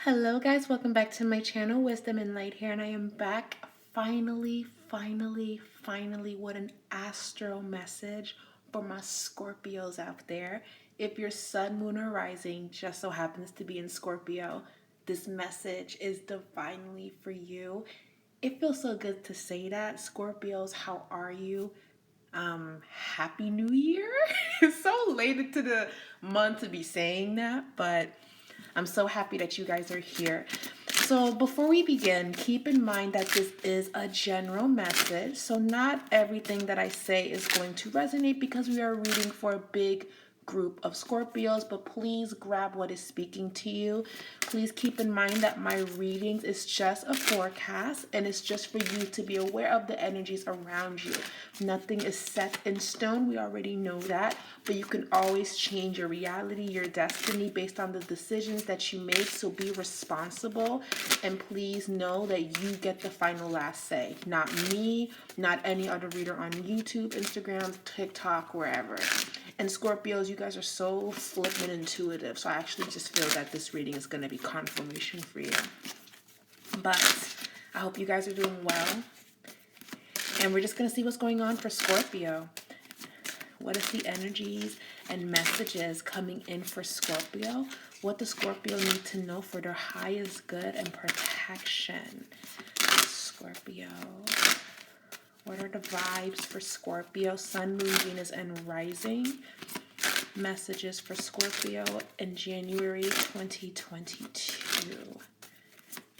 Hello guys, welcome back to my channel, Wisdom and Light here, and I am back finally with an astro message for my Scorpios out there. If your sun, moon, or rising just so happens to be in Scorpio, this message is divinely for you. It feels so good to say that. Scorpios, how are you? Happy New Year. It's so late into the month to be saying that, but I'm so happy that you guys are here. So before we begin, keep in mind that this is a general message. So not everything that I say is going to resonate because we are reading for a big group of Scorpios, but please grab what is speaking to you. Please keep in mind that my readings is just a forecast and it's just for you to be aware of the energies around you. Nothing is set in stone. We already know that, but you can always change your reality, your destiny based on the decisions that you make. So be responsible and please know that you get the final last say. Not me, not any other reader on YouTube, Instagram, TikTok, wherever. And Scorpios, you guys are so flippant intuitive. So I actually just feel that this reading is going to be confirmation for you. But I hope you guys are doing well. And we're just going to see what's going on for Scorpio. What is the energies and messages coming in for Scorpio? What does Scorpio need to know for their highest good and protection? Scorpio. What are the vibes for Scorpio? Sun, Moon, Venus, and Rising. Messages for Scorpio in January 2022.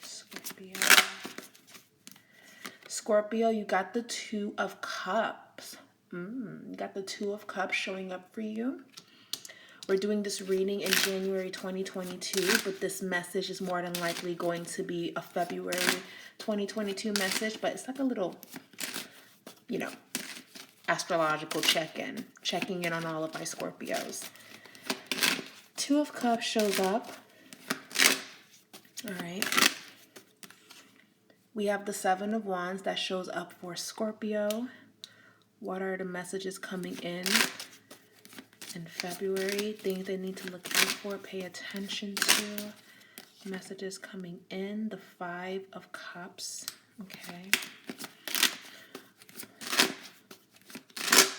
Scorpio. Scorpio, you got the Two of Cups. You got the Two of Cups showing up for you. We're doing this reading in January 2022, but this message is more than likely going to be a February 2022 message, but it's like a little, astrological check-in, checking in on all of my Scorpios. Two of Cups shows up. All right. We have the Seven of Wands that shows up for Scorpio. What are the messages coming in February? Things they need to look out for, pay attention to. Messages coming in. The Five of Cups. Okay.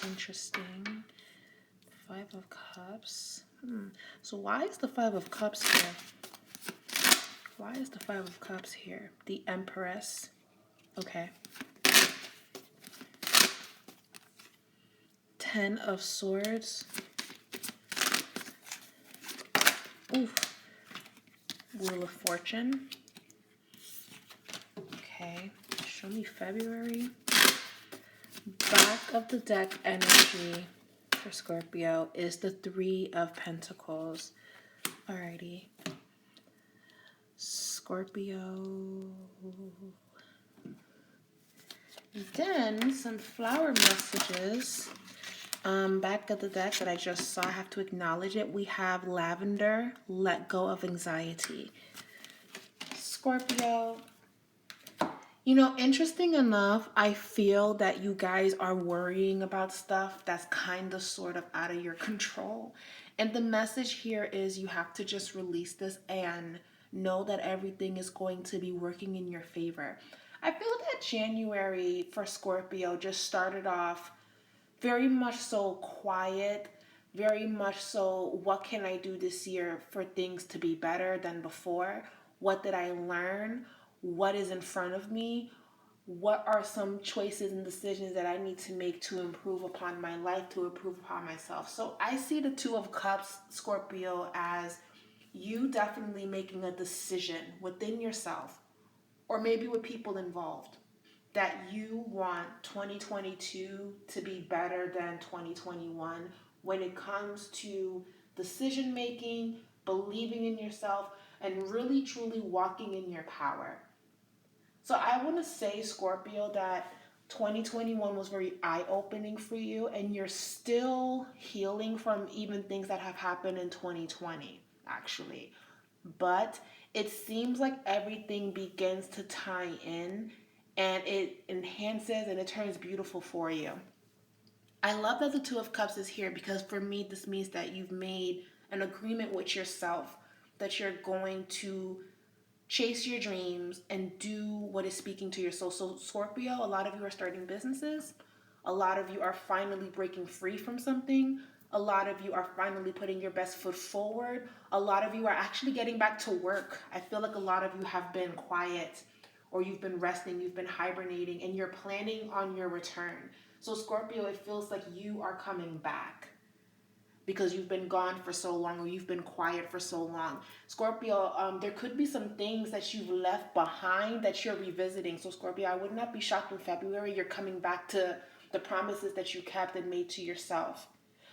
Interesting. Five of Cups. So why is the Five of Cups here? Why is the Five of Cups here? The Empress. Okay. Ten of Swords. Oof. Wheel of Fortune. Okay. Show me February. Back of the deck energy for Scorpio is the Three of Pentacles. Alrighty. Scorpio. Then some flower messages. Back of the deck that I just saw, I have to acknowledge it. We have Lavender, let go of anxiety. Scorpio. Interesting enough, I feel that you guys are worrying about stuff that's kind of sort of out of your control. And the message here is you have to just release this and know that everything is going to be working in your favor. I feel that January for Scorpio just started off very much so quiet, very much so what can I do this year for things to be better than before? What did I learn? What is in front of me? What are some choices and decisions that I need to make to improve upon my life, to improve upon myself? So I see the Two of Cups, Scorpio, as you definitely making a decision within yourself or maybe with people involved that you want 2022 to be better than 2021 when it comes to decision making, believing in yourself, and really truly walking in your power. So I want to say, Scorpio, that 2021 was very eye-opening for you, and you're still healing from even things that have happened in 2020, actually. But it seems like everything begins to tie in and it enhances and it turns beautiful for you. I love that the Two of Cups is here because for me, this means that you've made an agreement with yourself that you're going to chase your dreams and do what is speaking to your soul. So Scorpio, a lot of you are starting businesses. A lot of you are finally breaking free from something. A lot of you are finally putting your best foot forward. A lot of you are actually getting back to work. I feel like a lot of you have been quiet, or you've been resting, you've been hibernating, and you're planning on your return. So Scorpio, it feels like you are coming back because you've been gone for so long, or you've been quiet for so long. Scorpio, there could be some things that you've left behind that you're revisiting. So Scorpio, I would not be shocked in February you're coming back to the promises that you kept and made to yourself.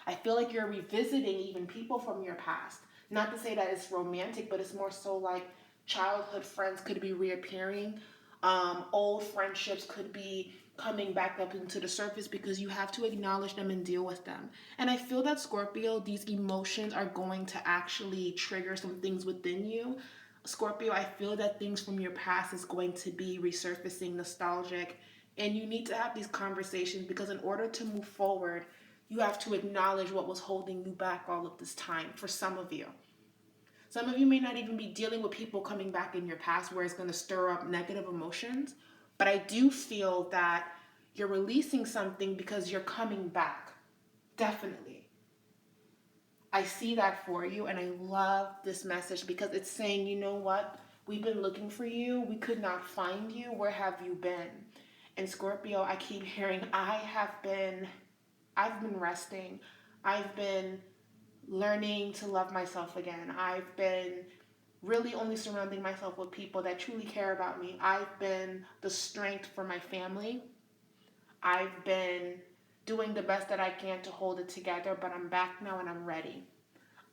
I feel like you're revisiting even people from your past. Not to say that it's romantic, but it's more so like childhood friends could be reappearing. Old friendships could be coming back up into the surface because you have to acknowledge them and deal with them. And I feel that Scorpio, these emotions are going to actually trigger some things within you. Scorpio, I feel that things from your past is going to be resurfacing, nostalgic, and you need to have these conversations because in order to move forward, you have to acknowledge what was holding you back all of this time for some of you. Some of you may not even be dealing with people coming back in your past where it's going to stir up negative emotions. But I do feel that you're releasing something because you're coming back. Definitely. I see that for you, and I love this message because it's saying, you know what? We've been looking for you. We could not find you. Where have you been? And Scorpio, I keep hearing, I've been resting. I've been learning to love myself again. I've been really only surrounding myself with people that truly care about me. I've been the strength for my family. I've been doing the best that I can to hold it together, but I'm back now and I'm ready.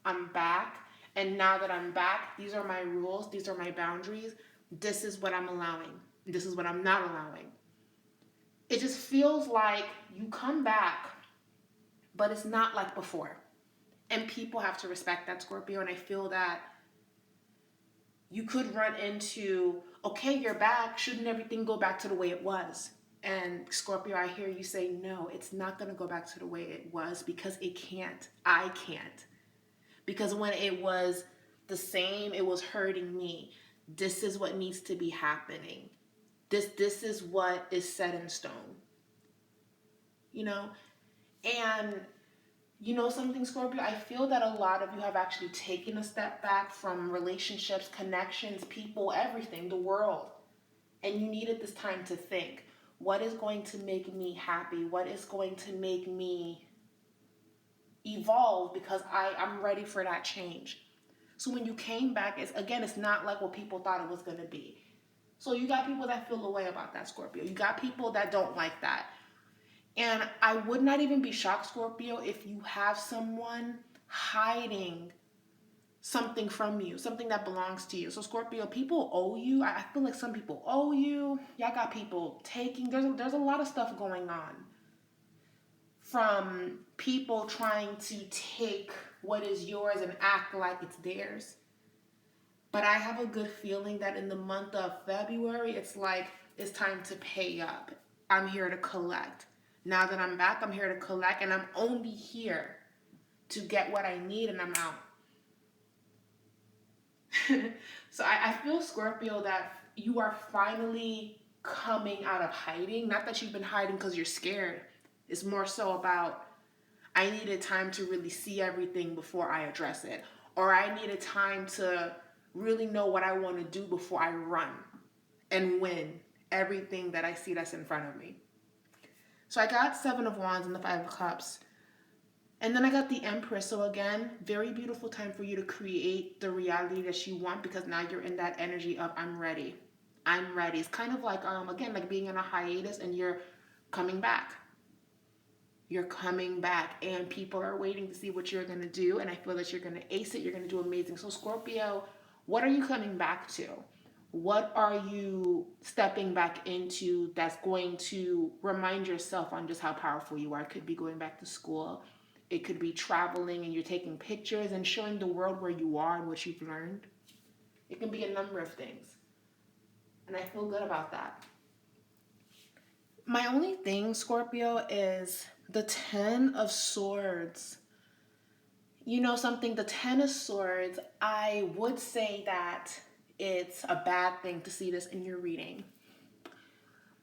I'm back, and now that I'm back, these are my rules, these are my boundaries. This is what I'm allowing. This is what I'm not allowing. It just feels like you come back, but it's not like before. And people have to respect that, Scorpio, and I feel that you could run into, okay, you're back. Shouldn't everything go back to the way it was? And Scorpio, I hear you say, no, it's not going to go back to the way it was because it can't. I can't. Because when it was the same, it was hurting me. This is what needs to be happening. This is what is set in stone. You know? And you know something, Scorpio? I feel that a lot of you have actually taken a step back from relationships, connections, people, everything, the world. And you needed this time to think, what is going to make me happy? What is going to make me evolve? Because I'm ready for that change. So when you came back, it's not like what people thought it was going to be. So you got people that feel a way about that, Scorpio. You got people that don't like that. And I would not even be shocked, Scorpio, if you have someone hiding something from you, something that belongs to you. So Scorpio, people owe you. I feel like some people owe you. Y'all got people taking. There's a lot of stuff going on from people trying to take what is yours and act like it's theirs. But I have a good feeling that in the month of February, it's like it's time to pay up. I'm here to collect. Now that I'm back, I'm here to collect, and I'm only here to get what I need, and I'm out. So I feel, Scorpio, that you are finally coming out of hiding. Not that you've been hiding because you're scared. It's more so about, I needed time to really see everything before I address it. Or I needed time to really know what I want to do before I run and win everything that I see that's in front of me. So I got 7 of Wands and the 5 of Cups. And then I got the Empress. So again, very beautiful time for you to create the reality that you want, because now you're in that energy of I'm ready. I'm ready. It's kind of like, again, like being in a hiatus and you're coming back. You're coming back and people are waiting to see what you're going to do. And I feel that you're going to ace it. You're going to do amazing. So Scorpio, what are you coming back to? What are you stepping back into that's going to remind yourself on just how powerful you are? It could be going back to school. It could be traveling and you're taking pictures and showing the world where you are and what you've learned. It can be a number of things. And I feel good about that. My only thing, Scorpio, is the 10 of Swords. You know something, the 10 of Swords, I would say that it's a bad thing to see this in your reading.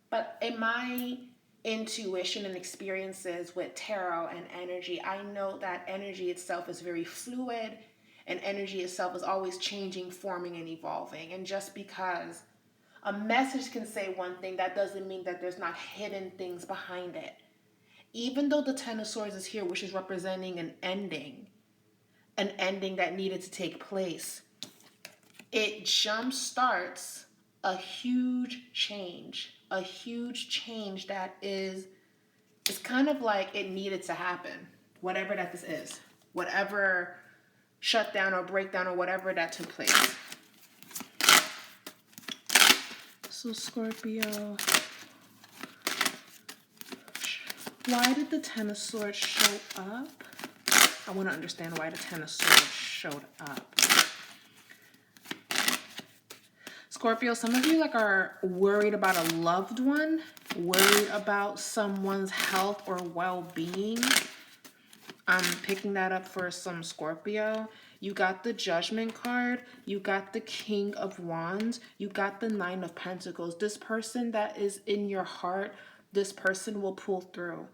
But in my intuition and experiences with tarot and energy, I know that energy itself is very fluid, and energy itself is always changing, forming, and evolving. And just because a message can say one thing, that doesn't mean that there's not hidden things behind it. Even though the Ten of Swords is here, which is representing an ending that needed to take place, it jump starts a huge change that is, it's kind of like it needed to happen, whatever that this is, whatever shutdown or breakdown or whatever that took place. So Scorpio, why did the Ten of Swords show up? I want to understand why the Ten of Swords showed up. Scorpio, some of you are worried about a loved one, worried about someone's health or well-being. I'm picking that up for some Scorpio. You got the Judgment card, you got the King of Wands, you got the Nine of Pentacles. This person that is in your heart, this person will pull through.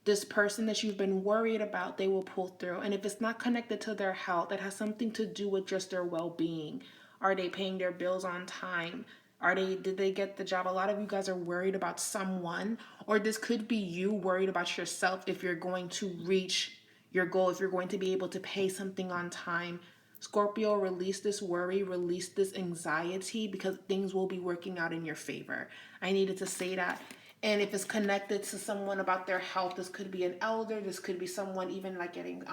This person that you've been worried about, they will pull through. And if it's not connected to their health, it has something to do with just their well-being. Are they paying their bills on time? Did they get the job? A lot of you guys are worried about someone, or this could be you worried about yourself if you're going to reach your goal, if you're going to be able to pay something on time. Scorpio, release this worry, release this anxiety, because things will be working out in your favor. I needed to say that. And if it's connected to someone about their health, this could be an elder, this could be someone even getting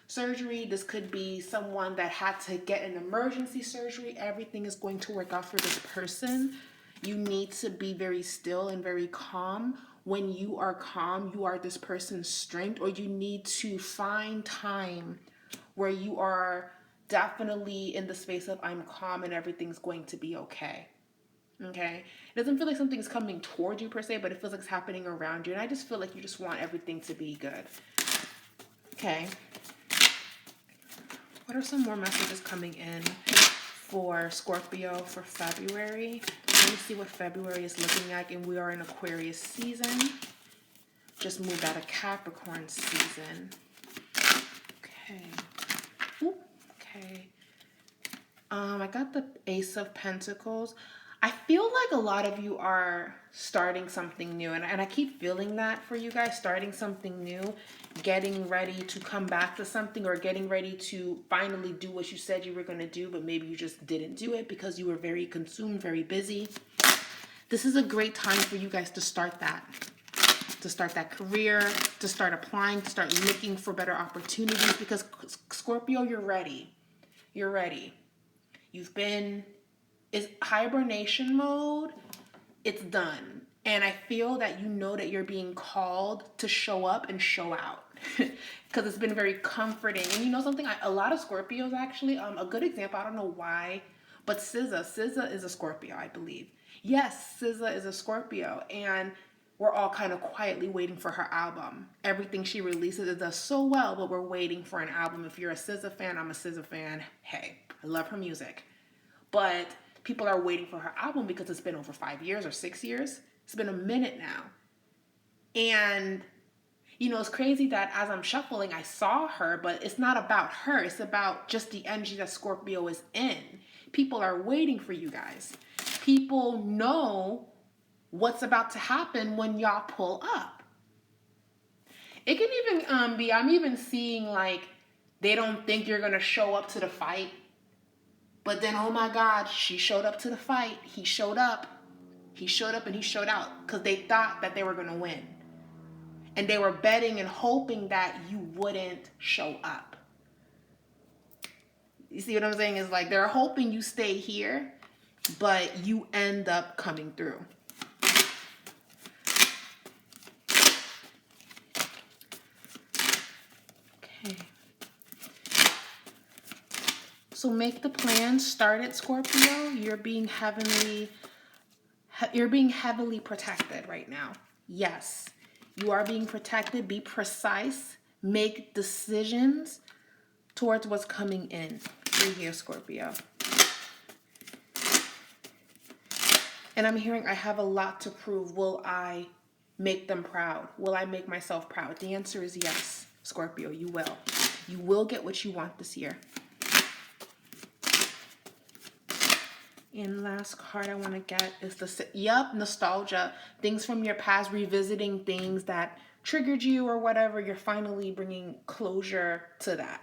surgery, this could be someone that had to get an emergency surgery. Everything is going to work out for this person. You need to be very still and very calm. When you are calm, you are this person's strength, or you need to find time where you are definitely in the space of I'm calm and everything's going to be okay. Okay? It doesn't feel like something's coming toward you per se, but it feels like it's happening around you. And I just feel like you just want everything to be good. Okay. What are some more messages coming in for Scorpio for February? Let me see what February is looking like. And we are in Aquarius season. Just moved out of Capricorn season. Okay. Ooh, okay. I got the Ace of Pentacles. I feel like a lot of you are starting something new, and I keep feeling that for you guys, starting something new, getting ready to come back to something, or getting ready to finally do what you said you were going to do, but maybe you just didn't do it because you were very consumed, very busy. This is a great time for you guys to start that career, to start applying, to start looking for better opportunities, because Scorpio, you're ready. You're ready. You've been... Is hibernation mode, it's done. And I feel that you know that you're being called to show up and show out, because it's been very comforting. And you know something, a lot of Scorpios actually, a good example, I don't know why, but SZA is a Scorpio, I believe. Yes, SZA is a Scorpio, and we're all kind of quietly waiting for her album. Everything she releases, it does so well, but we're waiting for an album. If you're a SZA fan, I'm a SZA fan. Hey, I love her music. But people are waiting for her album because it's been over 5 years or 6 years. It's been a minute now. And, you know, it's crazy that as I'm shuffling, I saw her, but it's not about her. It's about just the energy that Scorpio is in. People are waiting for you guys. People know what's about to happen when y'all pull up. It can even be, I'm even seeing they don't think you're going to show up to the fight. But then, oh my God, she showed up to the fight. He showed up. He showed up and he showed out, because they thought that they were going to win. And they were betting and hoping that you wouldn't show up. You see what I'm saying? It's like they're hoping you stay here, but you end up coming through. Okay. So make the plan, start it, Scorpio. You're being heavily protected right now. Yes, you are being protected. Be precise. Make decisions towards what's coming in. You're here, Scorpio. And I'm hearing I have a lot to prove. Will I make them proud? Will I make myself proud? The answer is yes, Scorpio, you will. You will get what you want this year. And last card I want to get is the, nostalgia. Things from your past, revisiting things that triggered you or whatever. You're finally bringing closure to that.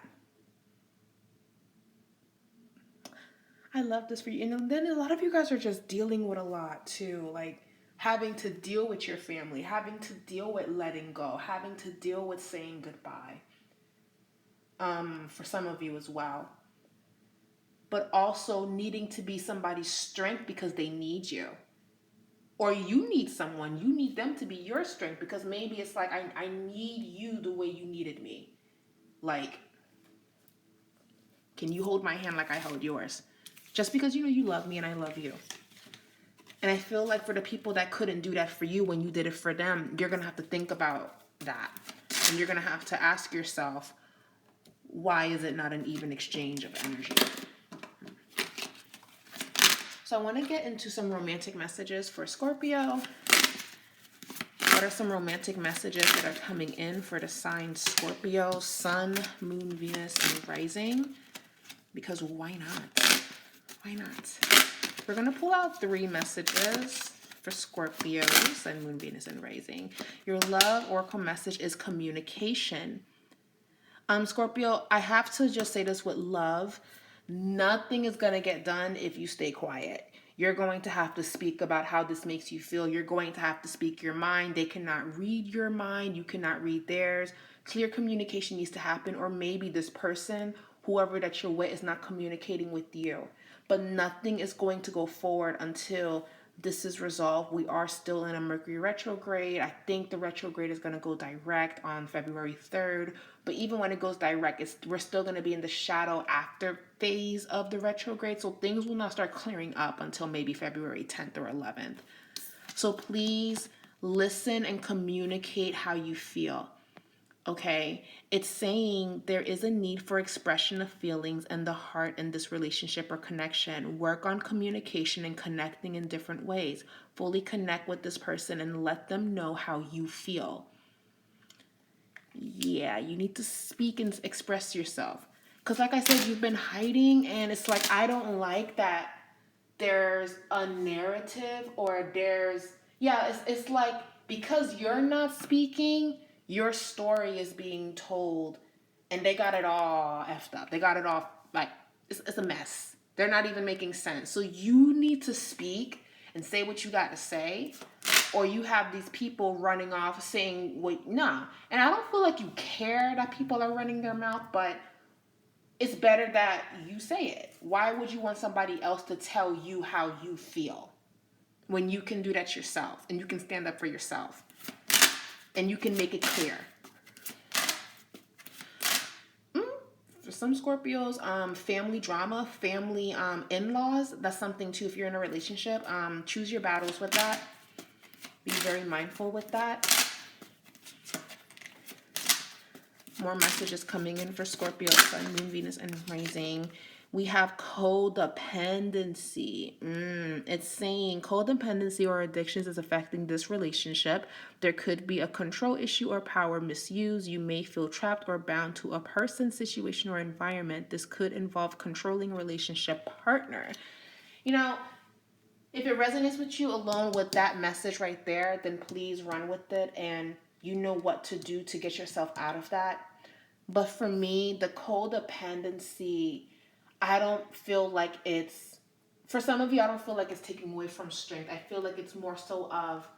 I love this for you. And then a lot of you guys are just dealing with a lot too. Like having to deal with your family, having to deal with letting go, having to deal with saying goodbye. For some of you as well. But also needing to be somebody's strength because they need you. Or you need someone. You need them to be your strength because maybe it's like, I need you the way you needed me. Like, can you hold my hand like I held yours? Just because you love me and I love you. And I feel like for the people that couldn't do that for you when you did it for them, you're going to have to think about that. And you're going to have to ask yourself, why is it not an even exchange of energy? So I want to get into some romantic messages for Scorpio. What are some romantic messages that are coming in for the sign Scorpio, Sun, Moon, Venus, and Rising? Because why not? Why not? We're going to pull out 3 messages for Scorpios and Moon, Venus, and Rising. Your love oracle message is communication. Scorpio, I have to just say this with love. Nothing is going to get done if you stay quiet. You're going to have to speak about how this makes you feel. You're going to have to speak your mind. They cannot read your mind. You cannot read theirs. Clear communication needs to happen. Or maybe this person, whoever that you're with, is not communicating with you. But nothing is going to go forward until this is resolved. We are still in a Mercury retrograde. I think the retrograde is going to go direct on February 3rd. But even when it goes direct, we're still going to be in the shadow after phase of the retrograde. So things will not start clearing up until maybe February 10th or 11th. So please listen and communicate how you feel. Okay, it's saying there is a need for expression of feelings and the heart in this relationship or connection. Work on communication and connecting in different ways. Fully connect with this person and let them know how you feel. Yeah, you need to speak and express yourself. Because like I said, you've been hiding and it's like, I don't like that there's a narrative or it's like because you're not speaking, your story is being told and they got it all effed up. They got it all like it's a mess. They're not even making sense. So you need to speak and say what you got to say, or you have these people running off saying, wait, nah. And I don't feel like you care that people are running their mouth, but it's better that you say it. Why would you want somebody else to tell you how you feel when you can do that yourself and you can stand up for yourself and you can make it clear? For some Scorpios, family drama, family in-laws, that's something too. If you're in a relationship, choose your battles with that. Be very mindful with that. More messages coming in for Scorpio, Sun, Moon, Venus, and Rising. We have codependency. It's saying codependency or addictions is affecting this relationship. There could be a control issue or power misuse. You may feel trapped or bound to a person, situation, or environment. This could involve controlling a relationship partner. If it resonates with you alone with that message right there, then please run with it and you know what to do to get yourself out of that. But for me, the codependency, I don't feel like for some of you, I don't feel like it's taking away from strength. I feel like it's more so of,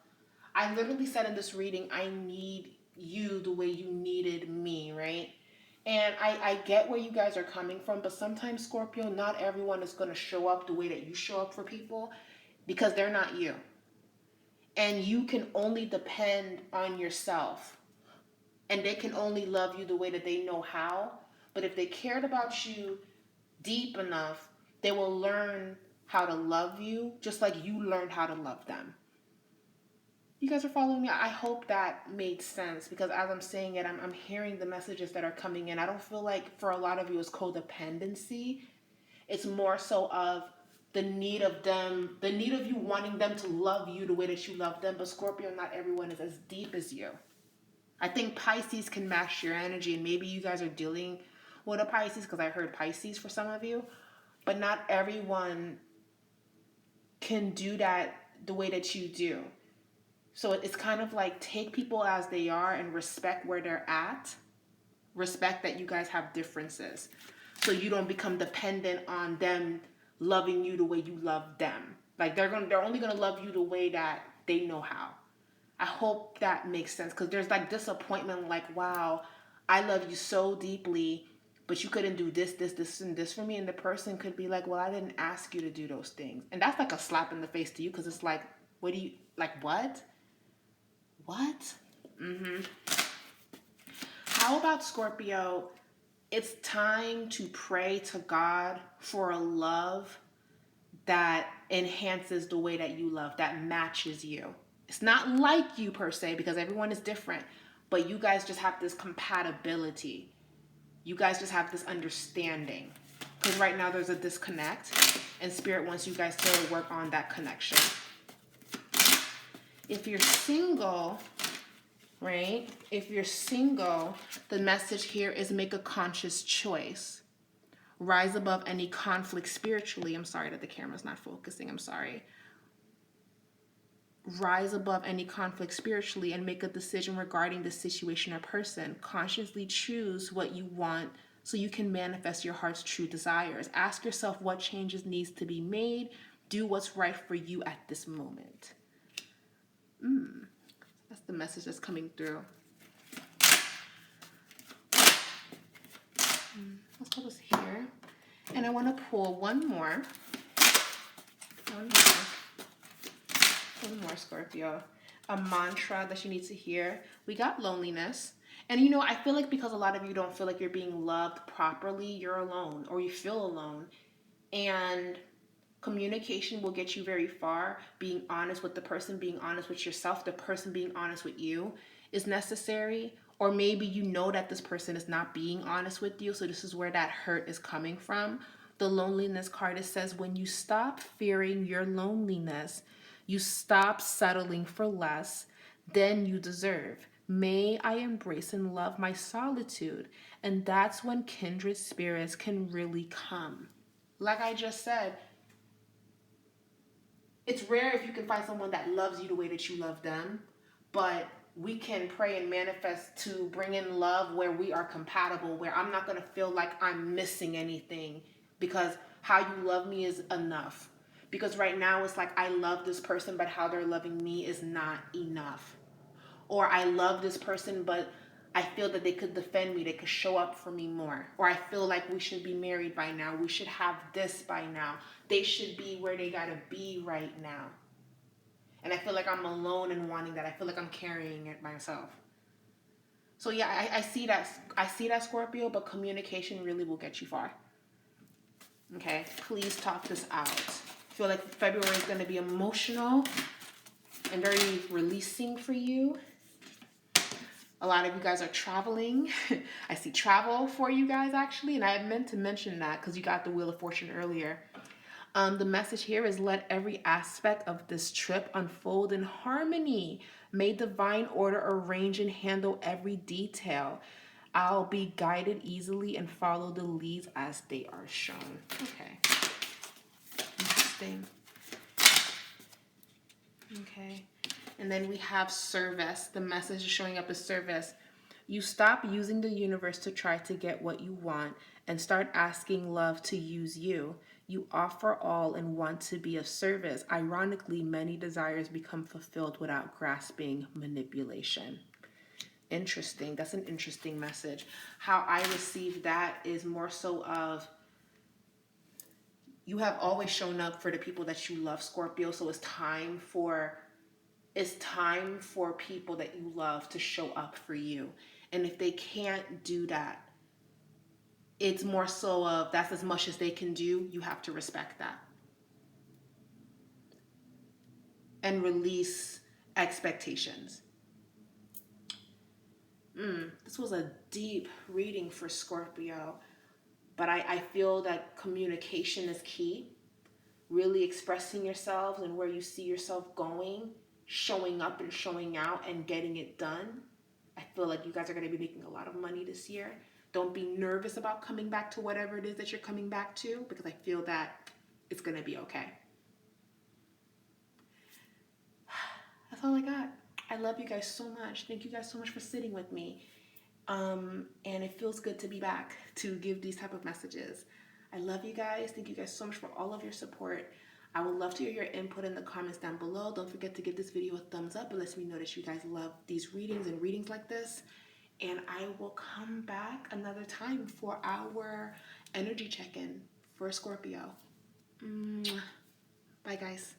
I literally said in this reading, I need you the way you needed me, right? And I get where you guys are coming from, but sometimes, Scorpio, not everyone is going to show up the way that you show up for people because they're not you. And you can only depend on yourself. And they can only love you the way that they know how. But if they cared about you deep enough, they will learn how to love you just like you learned how to love them. You guys are following me? I hope that made sense because as I'm saying it, I'm hearing the messages that are coming in. I don't feel like for a lot of you it's codependency. It's more so of the need of them, the need of you wanting them to love you the way that you love them. But Scorpio, not everyone is as deep as you. I think Pisces can match your energy, and maybe you guys are dealing with a Pisces, because I heard Pisces for some of you, but not everyone can do that the way that you do. So it's kind of like, take people as they are and respect where they're at. Respect that you guys have differences, so you don't become dependent on them loving you the way you love them. Like, they're only gonna love you the way that they know how. I hope that makes sense, because there's like disappointment, like, wow, I love you so deeply, but you couldn't do this, and this for me. And the person could be like, well, I didn't ask you to do those things. And that's like a slap in the face to you, because it's like, what do you, like, what? What? How about Scorpio? It's time to pray to God for a love that enhances the way that you love, that matches you. It's not like you per se, because everyone is different, but you guys just have this compatibility. You guys just have this understanding. Because right now there's a disconnect, and Spirit wants you guys to work on that connection. If you're single, right? If you're single, the message here is make a conscious choice. Rise above any conflict spiritually. I'm sorry that the camera's not focusing. I'm sorry. Rise above any conflict spiritually and make a decision regarding the situation or person. Consciously choose what you want so you can manifest your heart's true desires. Ask yourself what changes needs to be made. Do what's right for you at this moment. That's the message that's coming through. Let's put this here. And I want to pull one more. One more, Scorpio. A mantra that you need to hear. We got loneliness. And you know, I feel like because a lot of you don't feel like you're being loved properly, you're alone, or you feel alone. And communication will get you very far. Being honest with the person, being honest with yourself, the person being honest with you is necessary. Or maybe you know that this person is not being honest with you, so this is where that hurt is coming from. The loneliness card, it says, when you stop fearing your loneliness, you stop settling for less than you deserve. May I embrace and love my solitude. And that's when kindred spirits can really come. Like I just said, it's rare if you can find someone that loves you the way that you love them, but we can pray and manifest to bring in love where we are compatible, where I'm not going to feel like I'm missing anything, because how you love me is enough. Because right now it's like, I love this person, but how they're loving me is not enough. Or I love this person, but I feel that they could defend me, they could show up for me more. Or I feel like we should be married by now, we should have this by now, they should be where they gotta be right now. And I feel like I'm alone in wanting that. I feel like I'm carrying it myself. So yeah, I see that, Scorpio, but communication really will get you far. Okay, please talk this out. I feel like February is going to be emotional and very releasing for you. A lot of you guys are traveling. I see travel for you guys, actually, and I meant to mention that because you got the Wheel of Fortune earlier. The message here is, let every aspect of this trip unfold in harmony. May divine order arrange and handle every detail. I'll be guided easily and follow the leads as they are shown. Okay. Interesting. Okay. And then we have service. The message is showing up as service. You stop using the universe to try to get what you want and start asking love to use you. You offer all and want to be of service. Ironically, many desires become fulfilled without grasping manipulation. Interesting. That's an interesting message. How I receive that is more so of, you have always shown up for the people that you love, Scorpio. So it's time for people that you love to show up for you. And if they can't do that, it's more so of, that's as much as they can do. You have to respect that. And release expectations. This was a deep reading for Scorpio. But I feel that communication is key. really expressing yourselves and where you see yourself going, showing up and showing out and getting it done. I feel like you guys are going to be making a lot of money this year. Don't be nervous about coming back to whatever it is that you're coming back to, because I feel that it's going to be okay. That's all I got. I love you guys so much. Thank you guys so much for sitting with me. And it feels good to be back to give these type of messages. I love you guys. Thank you guys so much for all of your support. I would love to hear your input in the comments down below. Don't forget to give this video a thumbs up. It lets me know that you guys love these readings and readings like this. And I will come back another time for our energy check-in for Scorpio. Bye, guys.